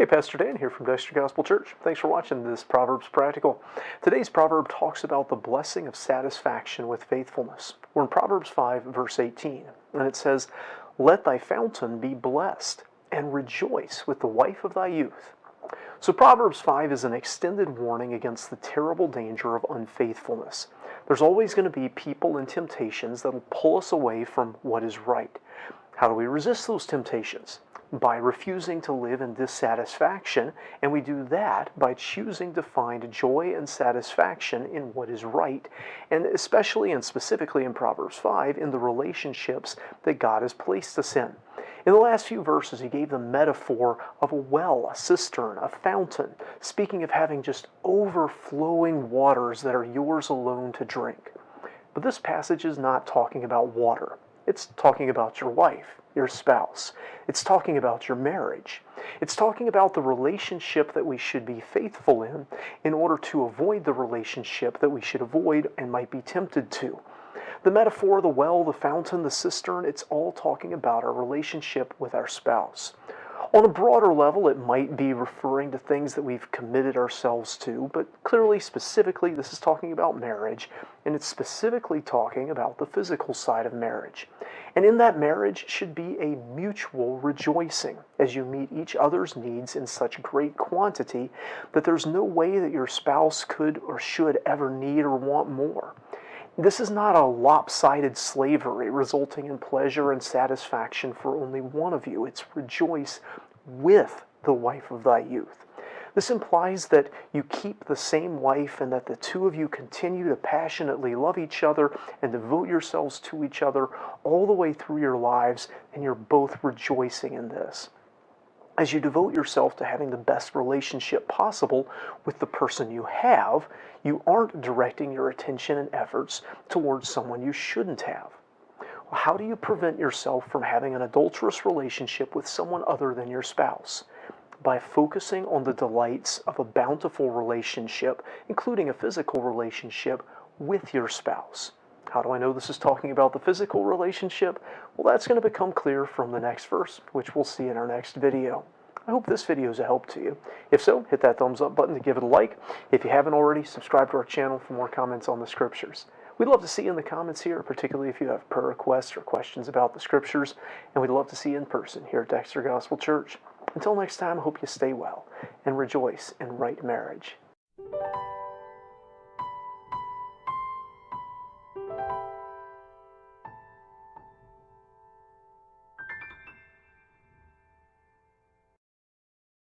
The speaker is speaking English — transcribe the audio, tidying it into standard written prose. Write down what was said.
Pastor Dan here from Dexter Gospel Church. Thanks for watching this Proverbs Practical. Today's proverb talks about the blessing of satisfaction with faithfulness. We're in Proverbs 5, verse 18, and it says, "Let thy fountain be blessed, and rejoice with the wife of thy youth." So Proverbs 5 is an extended warning against the terrible danger of unfaithfulness. There's always going to be people and temptations that will pull us away from what is right. How do we resist those temptations? By refusing to live in dissatisfaction, and we do that by choosing to find joy and satisfaction in what is right, and especially and specifically in Proverbs 5, in the relationships that God has placed us in. In the last few verses, he gave the metaphor of a well, a cistern, a fountain, speaking of having just overflowing waters that are yours alone to drink. But this passage is not talking about water. It's talking about your wife, your spouse. It's talking about your marriage. It's talking about the relationship that we should be faithful in order to avoid the relationship that we should avoid and might be tempted to. The metaphor, the well, the fountain, the cistern, it's all talking about our relationship with our spouse. On a broader level, it might be referring to things that we've committed ourselves to, but clearly, specifically, this is talking about marriage, and it's specifically talking about the physical side of marriage. And in that marriage should be a mutual rejoicing as you meet each other's needs in such great quantity that there's no way that your spouse could or should ever need or want more. This is not a lopsided slavery resulting in pleasure and satisfaction for only one of you. It's rejoice with the wife of thy youth. This implies that you keep the same wife and that the two of you continue to passionately love each other and devote yourselves to each other all the way through your lives, and you're both rejoicing in this. As you devote yourself to having the best relationship possible with the person you have, you aren't directing your attention and efforts towards someone you shouldn't have. Well, how do you prevent yourself from having an adulterous relationship with someone other than your spouse? By focusing on the delights of a bountiful relationship, including a physical relationship with your spouse. How do I know this is talking about the physical relationship? Well, that's going to become clear from the next verse, which we'll see in our next video. I hope this video is a help to you. If so, hit that thumbs up button to give it a like. If you haven't already, subscribe to our channel for more comments on the scriptures. We'd love to see you in the comments here, particularly if you have prayer requests or questions about the scriptures, and we'd love to see you in person here at Dexter Gospel Church. Until next time, I hope you stay well and rejoice in right marriage.